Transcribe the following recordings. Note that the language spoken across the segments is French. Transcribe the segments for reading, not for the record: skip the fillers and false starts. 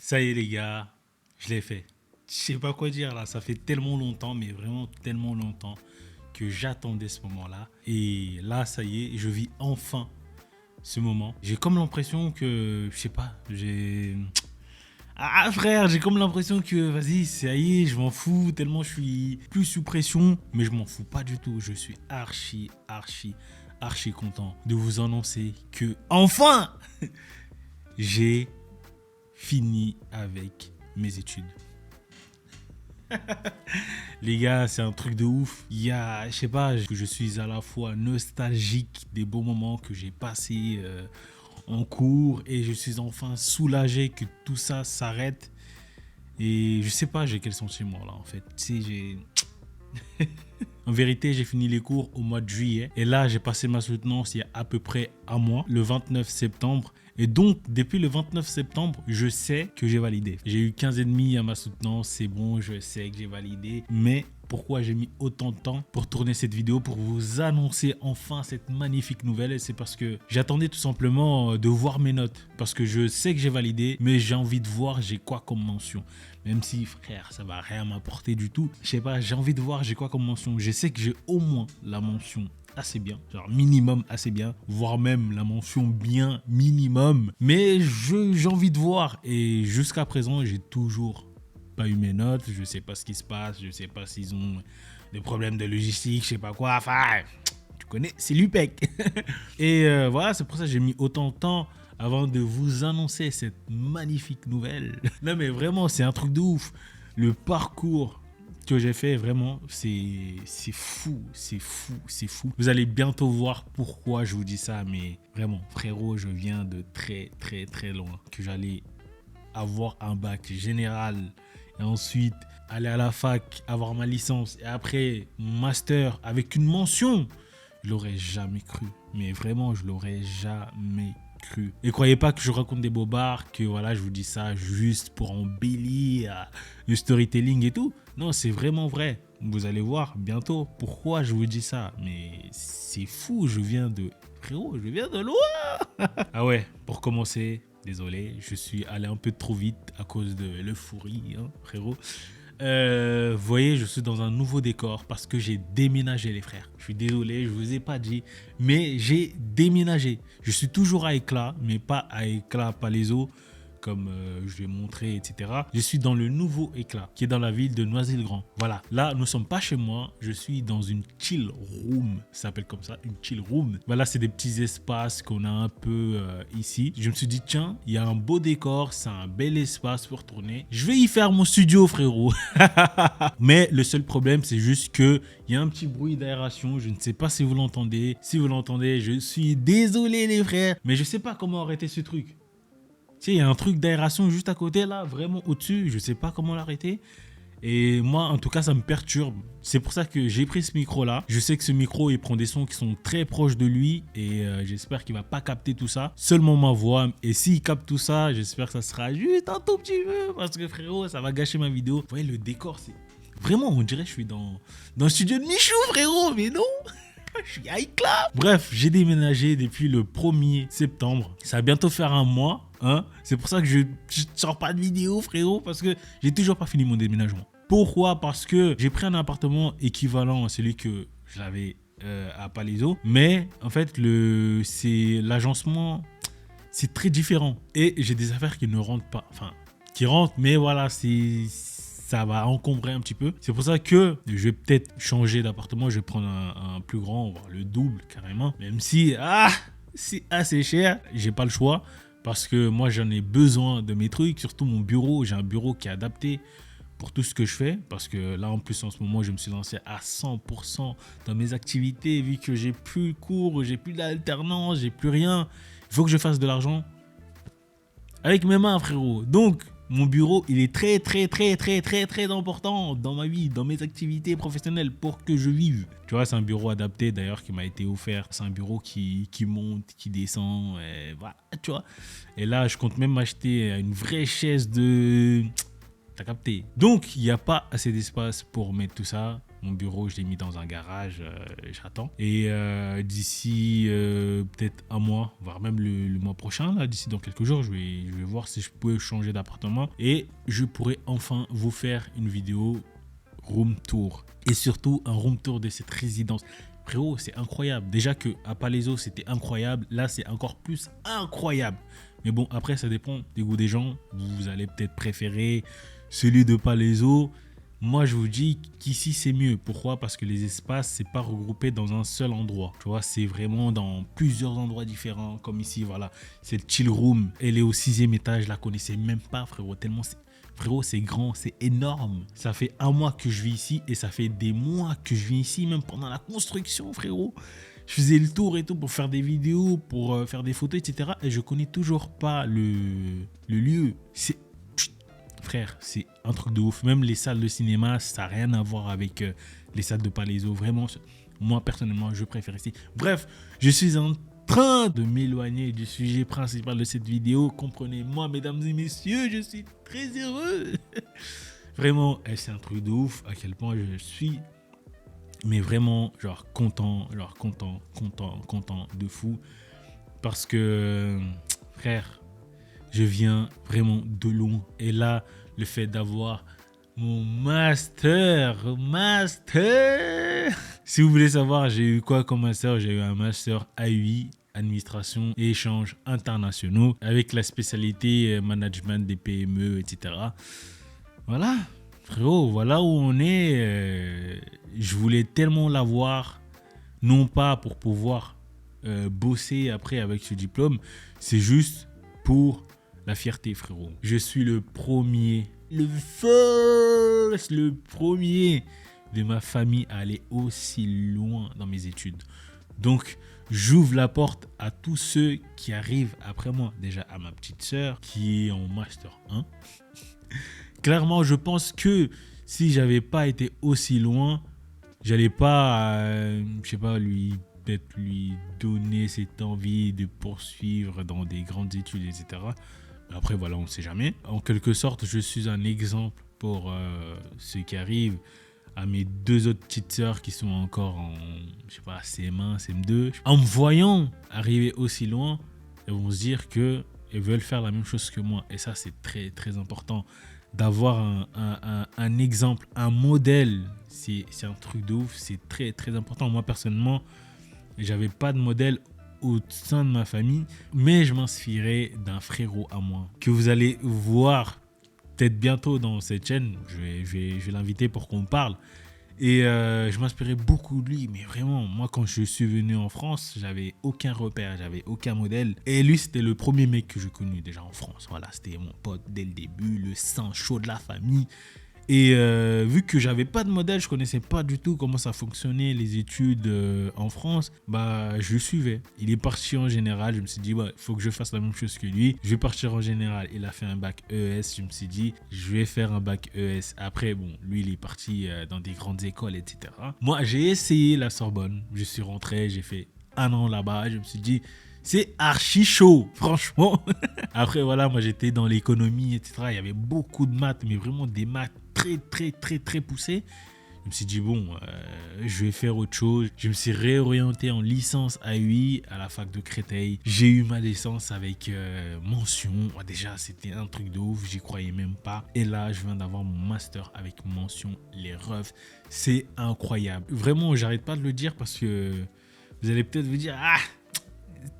Ça y est les gars, je l'ai fait. Je sais pas quoi dire là, ça fait tellement longtemps, mais vraiment tellement longtemps que j'attendais ce moment-là. Et là, ça y est, je vis enfin ce moment. J'ai comme l'impression que, je sais pas, j'ai... Ah frère, j'ai comme l'impression que, vas-y, ça y est, je m'en fous, tellement je suis plus sous pression. Mais je m'en fous pas du tout, je suis archi content de vous annoncer que, enfin, j'ai fini avec mes études. Les gars, c'est un truc de ouf. Il y a, je sais pas, je suis à la fois nostalgique des beaux moments que j'ai passés en cours et je suis enfin soulagé que tout ça s'arrête. Et je sais pas, j'ai quel sentiment là en fait. Tu sais, j'ai... En vérité, j'ai fini les cours au mois de juillet. Et là, j'ai passé ma soutenance il y a à peu près un mois, le 29 septembre. Et donc, depuis le 29 septembre, je sais que j'ai validé. J'ai eu 15,5 à ma soutenance, c'est bon, je sais que j'ai validé. Mais pourquoi j'ai mis autant de temps pour tourner cette vidéo, pour vous annoncer enfin cette magnifique nouvelle? C'est parce que j'attendais tout simplement de voir mes notes. Parce que je sais que j'ai validé, mais j'ai envie de voir j'ai quoi comme mention. Même si, frère, ça va rien m'apporter du tout. Je sais pas, j'ai envie de voir j'ai quoi comme mention. Je sais que j'ai au moins la mention assez bien, genre minimum assez bien, voire même la mention bien minimum. Mais j'ai envie de voir. Et jusqu'à présent, j'ai toujours pas eu mes notes. Je sais pas ce qui se passe. Je sais pas s'ils ont des problèmes de logistique, je sais pas quoi. Enfin, tu connais, c'est l'UPEC. Et voilà, c'est pour ça que j'ai mis autant de temps avant de vous annoncer cette magnifique nouvelle. Non mais vraiment, c'est un truc de ouf. Le parcours que j'ai fait, vraiment, c'est fou, c'est fou, c'est fou. Vous allez bientôt voir pourquoi je vous dis ça, mais vraiment, frérot, je viens de très loin. Que j'allais avoir un bac général et ensuite aller à la fac, avoir ma licence et après mon master avec une mention. Je l'aurais jamais cru, mais vraiment, je l'aurais jamais cru. Et croyez pas que je raconte des bobards, que voilà, je vous dis ça juste pour embellir le storytelling et tout. Non, c'est vraiment vrai. Vous allez voir bientôt pourquoi je vous dis ça. Mais c'est fou, je viens de... Frérot, je viens de loin. Ah ouais, pour commencer, désolé, je suis allé un peu trop vite à cause de l'euphorie, hein, frérot. Vous voyez, je suis dans un nouveau décor parce que j'ai déménagé, les frères. Je suis désolé, je vous ai pas dit, mais j'ai déménagé. Je suis toujours à Éclat, mais pas à Éclat Palaiso, comme je l'ai montré, etc. Je suis dans le nouveau Éclat, qui est dans la ville de Noisy-le-Grand. Voilà, là, nous sommes pas chez moi, je suis dans une chill room, ça s'appelle comme ça, une chill room. Voilà, c'est des petits espaces qu'on a un peu ici. Je me suis dit, tiens, il y a un beau décor, c'est un bel espace pour tourner. Je vais y faire mon studio, frérot. Mais le seul problème, c'est juste que il y a un petit bruit d'aération. Je ne sais pas si vous l'entendez. Si vous l'entendez, je suis désolé, les frères. Mais je sais pas comment arrêter ce truc. Tu sais, il y a un truc d'aération juste à côté, là, vraiment au-dessus. Je sais pas comment l'arrêter. Et moi, en tout cas, ça me perturbe. C'est pour ça que j'ai pris ce micro-là. Je sais que ce micro, il prend des sons qui sont très proches de lui. Et j'espère qu'il va pas capter tout ça. Seulement ma voix. Et s'il capte tout ça, j'espère que ça sera juste un tout petit peu. Parce que frérot, ça va gâcher ma vidéo. Vous voyez, le décor, c'est... Vraiment, on dirait que je suis dans le studio de Michou, frérot. Mais non, je suis à Icla. Bref, j'ai déménagé depuis le 1er septembre. Ça va bientôt faire un mois. Hein. C'est pour ça que je sors pas de vidéo, frérot. Parce que j'ai toujours pas fini mon déménagement. Pourquoi? Parce que j'ai pris un appartement équivalent à celui que j'avais à Palaiso. Mais en fait, c'est l'agencement, c'est très différent. Et j'ai des affaires qui ne rentrent pas. Enfin, qui rentrent, mais voilà, ça va encombrer un petit peu. C'est pour ça que je vais peut-être changer d'appartement. Je vais prendre un plus grand, voire le double carrément. Même si, c'est assez cher, j'ai pas le choix. Parce que moi, j'en ai besoin de mes trucs. Surtout mon bureau. J'ai un bureau qui est adapté pour tout ce que je fais, parce que là en plus en ce moment je me suis lancé à 100% dans mes activités, vu que j'ai plus de cours, j'ai plus d'alternance, j'ai plus rien. Il faut que je fasse de l'argent avec mes mains, frérot. Donc mon bureau, il est très important dans ma vie, dans mes activités professionnelles, pour que je vive. Tu vois, c'est un bureau adapté d'ailleurs qui m'a été offert. C'est un bureau qui monte, qui descend, et voilà, tu vois. Et là, je compte même m'acheter une vraie chaise de... T'as capté. Donc, il n'y a pas assez d'espace pour mettre tout ça. Mon bureau, je l'ai mis dans un garage, j'attends. Et d'ici peut-être un mois, voire même le mois prochain, là, d'ici dans quelques jours, je vais voir si je peux changer d'appartement. Et je pourrai enfin vous faire une vidéo room tour. Et surtout, un room tour de cette résidence. Frérot, c'est incroyable. Déjà qu'à Palaiseau, c'était incroyable. Là, c'est encore plus incroyable. Mais bon, après, ça dépend des goûts des gens. Vous allez peut-être préférer celui de Palaiseau. Moi, je vous dis qu'ici, c'est mieux. Pourquoi? Parce que les espaces, c'est pas regroupé dans un seul endroit. Tu vois, c'est vraiment dans plusieurs endroits différents. Comme ici, voilà. C'est le chill room. Elle est au 6e étage. Je la connaissais même pas, frérot. Tellement frérot, c'est grand, c'est énorme. Ça fait un mois que je vis ici et ça fait des mois que je vis ici, même pendant la construction, frérot. Je faisais le tour et tout pour faire des vidéos, pour faire des photos, etc. Et je connais toujours pas le lieu. Frère, c'est un truc de ouf. Même les salles de cinéma, ça n'a rien à voir avec les salles de Palaiseau. Vraiment, moi, personnellement, je préfère ici. Bref, je suis en train de m'éloigner du sujet principal de cette vidéo. Comprenez-moi, mesdames et messieurs, je suis très heureux. Vraiment, c'est un truc de ouf à quel point je suis, mais vraiment, genre content de fou. Parce que, frère, je viens vraiment de loin. Et là, le fait d'avoir mon master. Si vous voulez savoir, j'ai eu quoi comme master? J'ai eu un master AI, administration et échanges internationaux, avec la spécialité management des PME, etc. Voilà, frérot, voilà où on est. Je voulais tellement l'avoir, non pas pour pouvoir bosser après avec ce diplôme, c'est juste pour la fierté, frérot. Je suis le premier, le premier de ma famille à aller aussi loin dans mes études. Donc, j'ouvre la porte à tous ceux qui arrivent après moi. Déjà à ma petite sœur qui est en master 1. Clairement, je pense que si j'avais pas été aussi loin, j'allais pas, je sais pas, peut-être lui donner cette envie de poursuivre dans des grandes études, etc. Après, voilà, on ne sait jamais. En quelque sorte, je suis un exemple pour ceux qui arrivent, à mes 2 autres petites sœurs qui sont encore en, je sais pas, CM1, CM2. En me voyant arriver aussi loin, elles vont se dire qu'elles veulent faire la même chose que moi. Et ça, c'est très, très important. D'avoir un exemple, un modèle, c'est un truc de ouf. C'est très, très important. Moi, personnellement, j'avais pas de modèle au sein de ma famille, mais je m'inspirais d'un frérot à moi que vous allez voir peut-être bientôt dans cette chaîne. Je vais l'inviter pour qu'on parle. Et je m'inspirais beaucoup de lui. Mais vraiment, moi, quand je suis venu en France, j'avais aucun repère, j'avais aucun modèle. Et lui, c'était le premier mec que j'ai connu déjà en France. Voilà, c'était mon pote dès le début, le sang chaud de la famille. Et vu que j'avais pas de modèle, je connaissais pas du tout comment ça fonctionnait les études en France, bah je le suivais. Il est parti en général, je me suis dit il faut que je fasse la même chose que lui. Je vais partir en général. Il a fait un bac ES, je me suis dit je vais faire un bac ES. Après bon, lui il est parti dans des grandes écoles, etc. Moi j'ai essayé la Sorbonne, je suis rentré, j'ai fait 1 an là-bas, je me suis dit c'est archi chaud, franchement. Après, voilà, moi j'étais dans l'économie, etc. Il y avait beaucoup de maths, mais vraiment des maths très, très, très, très poussées. Je me suis dit, bon, je vais faire autre chose. Je me suis réorienté en licence AI à la fac de Créteil. J'ai eu ma licence avec mention. Déjà, c'était un truc de ouf, j'y croyais même pas. Et là, je viens d'avoir mon master avec mention, les refs. C'est incroyable. Vraiment, j'arrête pas de le dire parce que vous allez peut-être vous dire,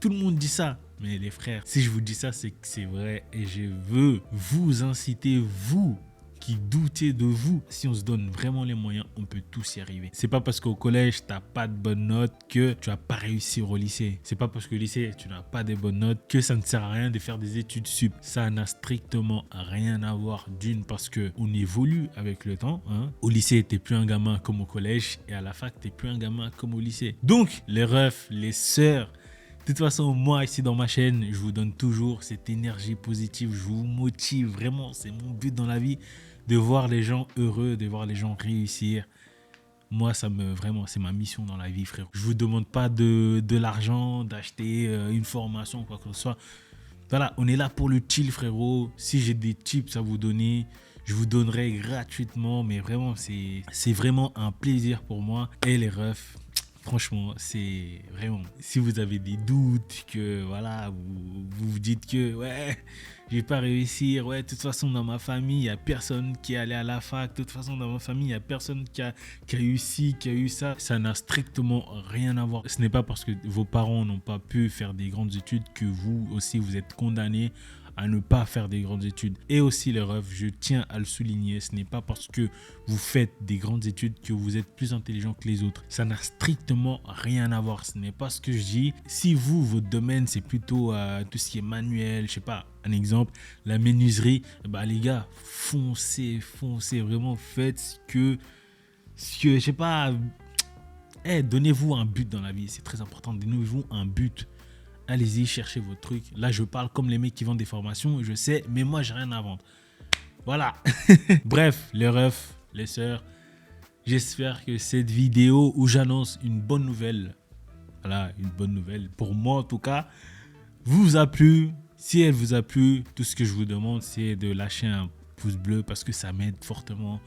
tout le monde dit ça. Mais les frères, si je vous dis ça, c'est que c'est vrai. Et je veux vous inciter, vous qui doutez de vous. Si on se donne vraiment les moyens, on peut tous y arriver. C'est pas parce qu'au collège, t'as pas de bonnes notes que tu vas pas réussir au lycée. C'est pas parce qu'au lycée, tu n'as pas de bonnes notes que ça ne sert à rien de faire des études sup. Ça n'a strictement rien à voir. D'une, parce qu'on évolue avec le temps. Au lycée, t'es plus un gamin comme au collège. Et à la fac, t'es plus un gamin comme au lycée. Donc, les refs, les sœurs, de toute façon, moi, ici dans ma chaîne, je vous donne toujours cette énergie positive. Je vous motive vraiment. C'est mon but dans la vie, de voir les gens heureux, de voir les gens réussir. Moi, vraiment, c'est ma mission dans la vie, frère. Je vous demande pas de l'argent, d'acheter une formation, quoi que ce soit. Voilà, on est là pour le chill, frérot. Si j'ai des tips à vous donner, je vous donnerai gratuitement. Mais vraiment, c'est vraiment un plaisir pour moi. Et les refs, franchement, c'est vraiment... Si vous avez des doutes, que voilà, vous dites que ouais, je vais pas réussir. Ouais, de toute façon, dans ma famille, il n'y a personne qui est allé à la fac. De toute façon, dans ma famille, il n'y a personne qui a eu ci, qui a eu ça. Ça n'a strictement rien à voir. Ce n'est pas parce que vos parents n'ont pas pu faire des grandes études que vous aussi, vous êtes condamné à ne pas faire des grandes études. Et aussi les refs, je tiens à le souligner, ce n'est pas parce que vous faites des grandes études que vous êtes plus intelligent que les autres. Ça n'a strictement rien à voir, ce n'est pas ce que je dis. Si vous, votre domaine, c'est plutôt tout ce qui est manuel, je sais pas, un exemple, la menuiserie, bah les gars, foncez, vraiment faites ce que je sais pas, donnez-vous un but dans la vie, c'est très important, donnez-vous un but. Allez-y, cherchez votre truc. Là, je parle comme les mecs qui vendent des formations. Je sais, mais moi, j'ai rien à vendre. Voilà. Bref, les refs, les sœurs, j'espère que cette vidéo où j'annonce une bonne nouvelle, voilà, une bonne nouvelle, pour moi en tout cas, vous a plu. Si elle vous a plu, tout ce que je vous demande, c'est de lâcher un pouce bleu parce que ça m'aide fortement.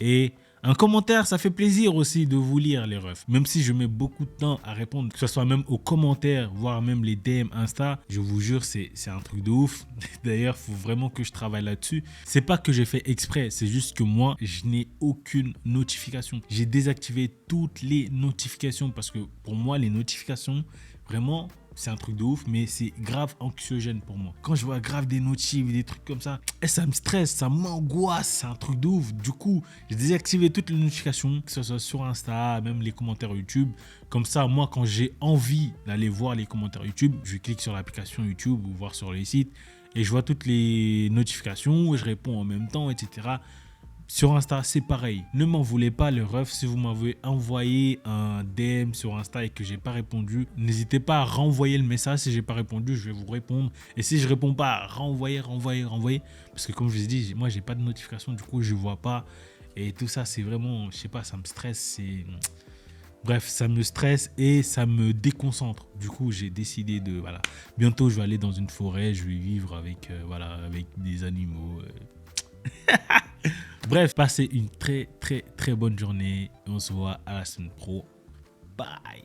Et un commentaire, ça fait plaisir aussi de vous lire les refs. Même si je mets beaucoup de temps à répondre, que ce soit même aux commentaires, voire même les DM Insta, je vous jure, c'est un truc de ouf. D'ailleurs, il faut vraiment que je travaille là-dessus. C'est pas que j'ai fait exprès, c'est juste que moi, je n'ai aucune notification. J'ai désactivé toutes les notifications parce que pour moi, les notifications, vraiment... c'est un truc de ouf, mais c'est grave anxiogène pour moi. Quand je vois grave des notifs, des trucs comme ça, ça me stresse, ça m'angoisse, c'est un truc de ouf. Du coup, j'ai désactivé toutes les notifications, que ce soit sur Insta, même les commentaires YouTube. Comme ça, moi, quand j'ai envie d'aller voir les commentaires YouTube, je clique sur l'application YouTube ou voir sur les sites et je vois toutes les notifications, je réponds en même temps, etc. Sur Insta, c'est pareil. Ne m'en voulez pas les refs. Si vous m'avez envoyé un DM sur Insta et que j'ai pas répondu, n'hésitez pas à renvoyer le message. Si j'ai pas répondu, je vais vous répondre. Et si je réponds pas, renvoyer. Parce que comme je vous ai dit, moi j'ai pas de notification, du coup je vois pas. Et tout ça, c'est vraiment, je sais pas, ça me stresse. Bref, ça me stresse et ça me déconcentre. Du coup, j'ai décidé de, voilà. Bientôt, je vais aller dans une forêt, je vais vivre avec, avec des animaux. Bref, passez une très bonne journée. On se voit à la semaine pro. Bye.